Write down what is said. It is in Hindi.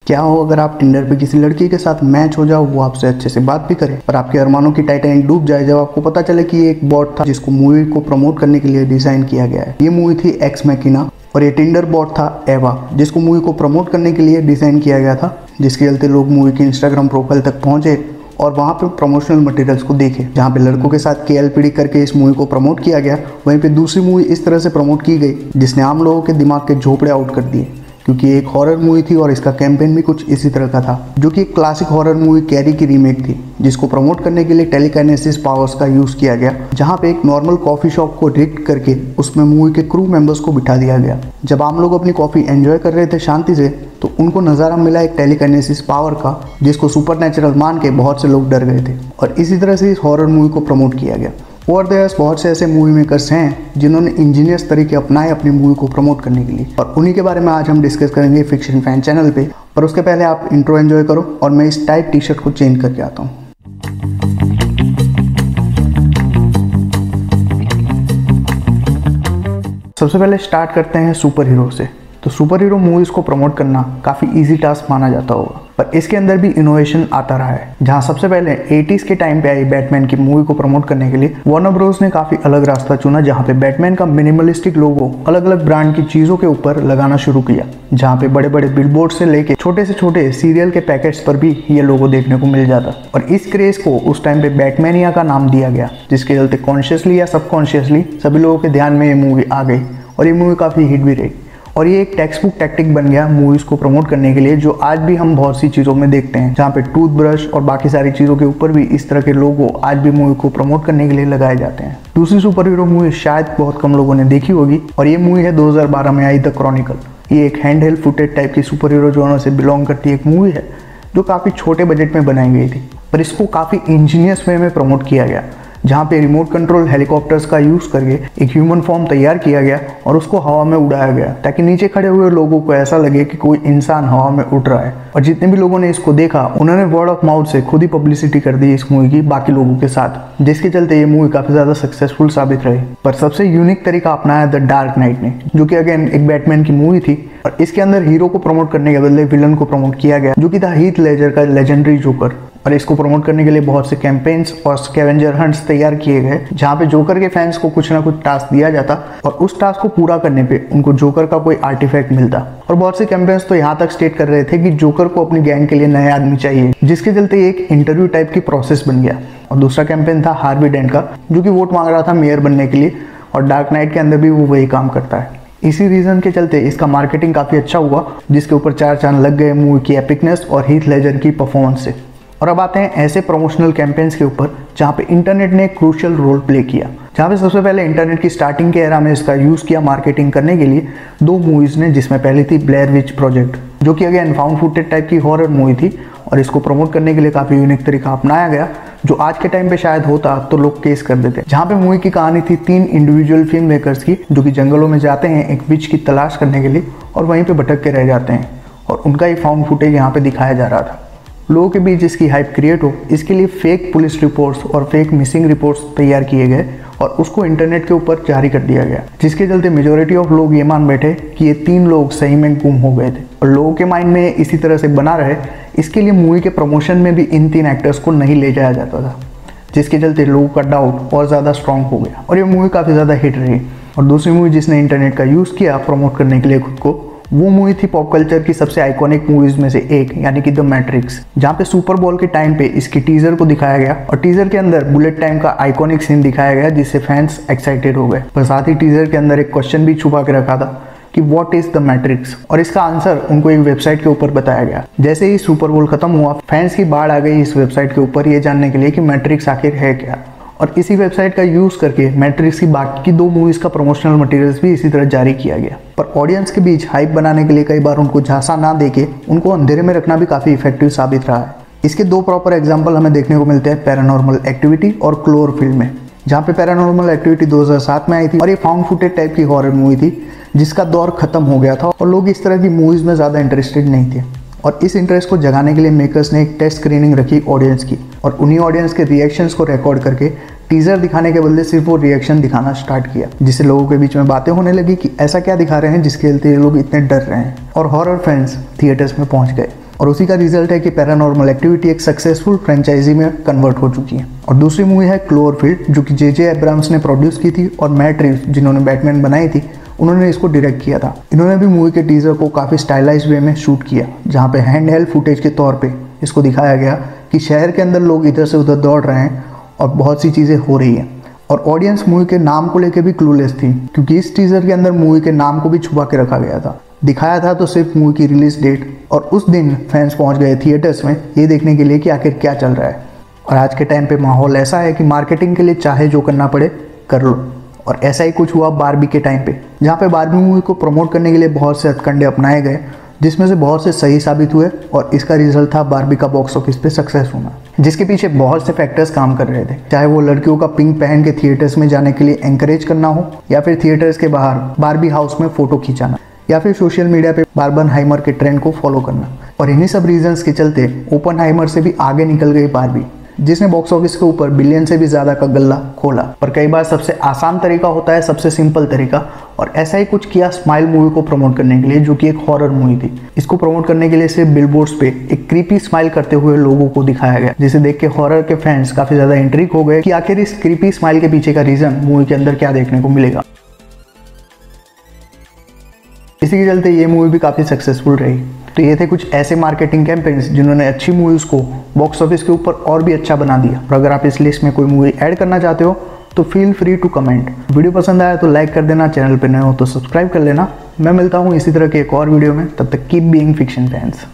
क्या हो अगर आप टिंडर पे किसी लड़की के साथ मैच हो जाओ, वो आपसे अच्छे से बात भी करे, पर आपके अरमानों की टाइटैनिक डूब जाए जब आपको पता चले कि ये एक बॉट था जिसको मूवी को प्रमोट करने के लिए डिजाइन किया गया है। ये मूवी थी एक्स मैकिना और ये टिंडर बॉट था एवा, जिसको मूवी को प्रमोट करने के लिए डिजाइन किया गया था, जिसके चलते लोग मूवी की इंस्टाग्राम प्रोफाइल तक पहुंचे और वहाँ पे प्रमोशनल मटेरियल्स को देखे, जहाँ पे लड़कों के साथ KLPD करके इस मूवी को प्रमोट किया गया। वहीं पे दूसरी मूवी इस तरह से प्रमोट की गई जिसने आम लोगों के दिमाग के झोपड़े आउट कर दिए, क्योंकि एक हॉरर मूवी थी और इसका कैंपेन भी कुछ इसी तरह का था, जो कि एक क्लासिक हॉरर मूवी कैरी की रीमेक थी, जिसको प्रमोट करने के लिए टेलीकाइनेसिस पावर्स का यूज किया गया, जहां पे एक नॉर्मल कॉफी शॉप को रिग करके उसमें मूवी के क्रू मेंबर्स को बिठा दिया गया। जब आम लोग अपनी कॉफी एंजॉय कर रहे थे शांति से, तो उनको नज़ारा मिला एक टेलीकाइनेसिस पावर का, जिसको सुपरनेचुरल मान के बहुत से लोग डर गए थे और इसी तरह से इस हॉरर मूवी को प्रमोट किया गया। ओवर द इयर्स बहुत से ऐसे मूवी मेकर्स हैं जिन्होंने इंजीनियर्स तरीके अपनाए अपनी मूवी को प्रमोट करने के लिए, और उन्हीं के बारे में आज हम डिस्कस करेंगे फिक्शन फैन चैनल पे। पर उसके पहले आप इंट्रो एंजॉय करो और मैं इस टाइट टी शर्ट को चेंज करके आता हूँ। सबसे पहले स्टार्ट करते हैं सुपर हीरो से। तो सुपर हीरो मूवीज़ को प्रमोट करना काफ़ी इजी टास्क माना जाता होगा, पर इसके अंदर भी इनोवेशन आता रहा है। जहां सबसे पहले 80s के टाइम पे आई बैटमैन की मूवी को प्रमोट करने के लिए वार्नर ब्रोस ने काफ़ी अलग रास्ता चुना, जहां पे बैटमैन का मिनिमलिस्टिक लोगो अलग अलग ब्रांड की चीज़ों के ऊपर लगाना शुरू किया, जहां पे बड़े बड़े बिलबोर्ड से लेके छोटे से छोटे सीरियल के पैकेट्स पर भी ये लोगो देखने को मिल जाता। और इस क्रेज को उस टाइम पे बैटमैनिया का नाम दिया गया, जिसके चलते कॉन्शियसली या सबकॉन्शियसली सभी लोगों के ध्यान में ये मूवी आ गई और ये मूवी काफ़ी हिट भी रही। और ये एक टेक्स्ट बुक टैक्टिक बन गया मूवीज़ को प्रमोट करने के लिए, जो आज भी हम बहुत सी चीज़ों में देखते हैं, जहाँ पे टूथब्रश और बाकी सारी चीज़ों के ऊपर भी इस तरह के लोगो आज भी मूवी को प्रमोट करने के लिए लगाए जाते हैं। दूसरी सुपर हीरो मूवी शायद बहुत कम लोगों ने देखी होगी, और ये मूवी है 2012 में आई द क्रॉनिकल। ये एक हैंड हेल्ड फुटेज टाइप की सुपर हीरो जॉनर से बिलोंग करती एक मूवी है, जो काफ़ी छोटे बजट में बनाई गई थी, पर इसको काफ़ी इंजीनियस वे में प्रमोट किया गया, जहाँ पे रिमोट कंट्रोल हेलीकॉप्टर्स का यूज़ करके एक ह्यूमन फॉर्म तैयार किया गया और उसको हवा में उड़ाया गया, ताकि नीचे खड़े हुए लोगों को ऐसा लगे कि कोई इंसान हवा में उड़ रहा है। और जितने भी लोगों ने इसको देखा, उन्होंने वर्ड ऑफ माउथ से खुद ही पब्लिसिटी कर दी इस मूवी की बाकी लोगों के साथ, जिसके चलते ये मूवी काफ़ी ज़्यादा सक्सेसफुल साबित रही। पर सबसे यूनिक तरीका अपनाया द डार्क नाइट ने, जो कि अगेन एक बैटमैन की मूवी थी, और इसके अंदर हीरो को प्रमोट करने के बदले विलन को प्रमोट किया गया, जो कि था हीथ लेजर का लेजेंडरी जोकर। और इसको प्रमोट करने के लिए बहुत से कैंपेन्स और स्कैवेंजर हंट्स तैयार किए गए, जहाँ पे जोकर के फैंस को कुछ ना कुछ टास्क दिया जाता और उस टास्क को पूरा करने पे उनको जोकर का कोई आर्टिफैक्ट मिलता। और बहुत से कैंपेन्स तो यहाँ तक स्टेट कर रहे थे कि जोकर को अपनी गैंग के लिए नए आदमी चाहिए, जिसके चलते एक इंटरव्यू टाइप की प्रोसेस बन गया। और दूसरा कैंपेन था हार्वी डेंट का, जो कि वोट मांग रहा था मेयर बनने के लिए, और डार्क नाइट के अंदर भी वो वही काम करता है। इसी रीजन के चलते इसका मार्केटिंग काफ़ी अच्छा हुआ, जिसके ऊपर 4 चांद लग गए मूवी की एपिकनेस और हीथ लेजर की परफॉर्मेंस से। और अब आते हैं ऐसे प्रमोशनल कैंपेन्स के ऊपर जहाँ पे इंटरनेट ने एक क्रूशियल रोल प्ले किया, जहाँ पे सबसे पहले इंटरनेट की स्टार्टिंग के एरा में इसका यूज़ किया मार्केटिंग करने के लिए 2 मूवीज़ ने, जिसमें पहली थी ब्लेयर विच प्रोजेक्ट, जो कि अगेन फाउंड फुटेज टाइप की हॉरर मूवी थी, और इसको प्रमोट करने के लिए काफ़ी यूनिक तरीका अपनाया गया, जो आज के टाइम पे शायद होता तो लोग केस कर देते। जहाँ पे मूवी की कहानी थी 3 इंडिविजुअल फिल्म मेकर्स की, जो कि जंगलों में जाते हैं एक विच की तलाश करने के लिए, और वहीं पे भटक के रह जाते हैं, और उनका ही फाउंड फुटेज यहाँ पे दिखाया जा रहा था। लोगों के बीच इसकी हाइप क्रिएट हो, इसके लिए फेक पुलिस रिपोर्ट्स और फेक मिसिंग रिपोर्ट्स तैयार किए गए और उसको इंटरनेट के ऊपर जारी कर दिया गया, जिसके चलते मेजोरिटी ऑफ लोग ये मान बैठे कि ये 3 लोग सही में गुम हो गए थे। और लोगों के माइंड में इसी तरह से बना रहे, इसके लिए मूवी के प्रमोशन में भी इन 3 एक्टर्स को नहीं ले जाया जाता था, जिसके चलते लोगों का डाउट और ज़्यादा स्ट्रॉन्ग हो गया और ये मूवी काफ़ी ज़्यादा हिट रही। और दूसरी मूवी जिसने इंटरनेट का यूज़ किया प्रमोट करने के लिए खुद को, वो मूवी थी पॉप कल्चर की सबसे आइकॉनिक मूवीज में से एक, यानी कि द मैट्रिक्स, जहाँ पे सुपर बॉल के टाइम पे इसकी टीजर को दिखाया गया और टीजर के अंदर बुलेट टाइम का आइकॉनिक सीन दिखाया गया, जिससे फैंस एक्साइटेड हो गए। पर साथ ही टीजर के अंदर एक क्वेश्चन भी छुपा के रखा था कि व्हाट इज द मैट्रिक्स, और इसका आंसर उनको एक वेबसाइट के ऊपर बताया गया। जैसे ही सुपर बॉल खत्म हुआ, फैंस की बाढ़ आ गई इस वेबसाइट के ऊपर ये जानने के लिए कि मैट्रिक्स आखिर है क्या, और इसी वेबसाइट का यूज़ करके मैट्रिक्स की बाकी 2 मूवीज़ का प्रमोशनल मटेरियल्स भी इसी तरह जारी किया गया। पर ऑडियंस के बीच हाइप बनाने के लिए कई बार उनको झांसा ना देके उनको अंधेरे में रखना भी काफ़ी इफेक्टिव साबित रहा है। इसके 2 प्रॉपर एग्जाम्पल हमें देखने को मिलते हैं पैरानॉर्मल एक्टिविटी और क्लोवरफील्ड में, जहाँ पे पैरानॉर्मल एक्टिविटी 2007 में आई थी और ये फाउंड फुटेज टाइप की हॉरर मूवी थी, जिसका दौर खत्म हो गया था और लोग इस तरह की मूवीज़ में ज़्यादा इंटरेस्टेड नहीं थे। और इस इंटरेस्ट को जगाने के लिए मेकर्स ने एक टेस्ट स्क्रीनिंग रखी ऑडियंस की, और उन्हीं ऑडियंस के रिएक्शंस को रिकॉर्ड करके टीजर दिखाने के बदले सिर्फ वो रिएक्शन दिखाना स्टार्ट किया, जिससे लोगों के बीच में बातें होने लगी कि ऐसा क्या दिखा रहे हैं जिसके चलते ये लोग इतने डर रहे हैं, और हॉरर फैंस थिएटर्स में पहुंच गए। और उसी का रिजल्ट है कि पैरानॉर्मल एक्टिविटी एक सक्सेसफुल फ्रेंचाइजी में कन्वर्ट हो चुकी है। और दूसरी मूवी है क्लोवरफील्ड, जो कि जे एब्राम्स ने प्रोड्यूस की थी और मैट रिव्स जिन्होंने बैटमैन बनाई थी उन्होंने इसको डायरेक्ट किया था। इन्होंने भी मूवी के टीजर को काफ़ी स्टाइलाइज वे में शूट किया, जहाँ पे हैंड हेल्ड फुटेज के तौर पे इसको दिखाया गया कि शहर के अंदर लोग इधर से उधर दौड़ रहे हैं और बहुत सी चीज़ें हो रही हैं। और ऑडियंस मूवी के नाम को लेकर भी क्लूलेस थी, क्योंकि इस टीजर के अंदर मूवी के नाम को भी छुपा के रखा गया था। दिखाया था तो सिर्फ मूवी की रिलीज डेट, और उस दिन फैंस पहुंच गए थिएटर्स में ये देखने के लिए कि आखिर क्या चल रहा है। और आज के टाइम पे माहौल ऐसा है कि मार्केटिंग के लिए चाहे जो करना पड़े कर लो, और ऐसा ही कुछ हुआ बारबी के टाइम पे, जहाँ पे बारबी मूवी को प्रमोट करने के लिए बहुत से हथकंडे अपनाए गए, जिसमें से बहुत से सही साबित हुए, और इसका रिजल्ट था बारबी का बॉक्स ऑफिस पे सक्सेस होना, जिसके पीछे बहुत से फैक्टर्स काम कर रहे थे। चाहे वो लड़कियों का पिंक पहन के थिएटर्स में जाने के लिए एंकरेज करना हो, या फिर थिएटर्स के बाहर बारबी हाउस में फोटो खींचाना, या फिर सोशल मीडिया पे बार्बनहाइमर के ट्रेंड को फॉलो करना। और इन्हीं सब रीजंस के चलते ओपनहाइमर से भी आगे निकल गई बारबी, जिसने बॉक्स ऑफिस के ऊपर बिलियन से भी ज़्यादा का गल्ला खोला। पर कई बार सबसे आसान तरीका होता है सबसे सिंपल तरीका, और ऐसा ही कुछ किया स्माइल मूवी को प्रमोट करने के लिए, जो कि एक हॉरर मूवी थी। इसको प्रमोट करने के लिए सिर्फ बिलबोर्ड्स पे एक क्रीपी स्माइल करते हुए लोगों को दिखाया गया, जिसे देख के हॉरर के फैंस काफ़ी ज़्यादा इंट्रिग हो गए कि आखिर इस क्रीपी स्माइल के पीछे का रीज़न मूवी के अंदर क्या देखने को मिलेगा। इसी के चलते ये मूवी भी काफ़ी सक्सेसफुल रही। तो ये थे कुछ ऐसे मार्केटिंग कैंपेन्स जिन्होंने अच्छी मूवीज़ को बॉक्स ऑफिस के ऊपर और भी अच्छा बना दिया। और अगर आप इस लिस्ट में कोई मूवी ऐड करना चाहते हो तो feel free to comment. Video पसंद आया तो लाइक कर देना, चैनल पे नए हो तो सब्सक्राइब कर लेना। मैं मिलता हूँ इसी तरह के एक और वीडियो में, तब तक कीप बीइंग फिक्शन फैंस।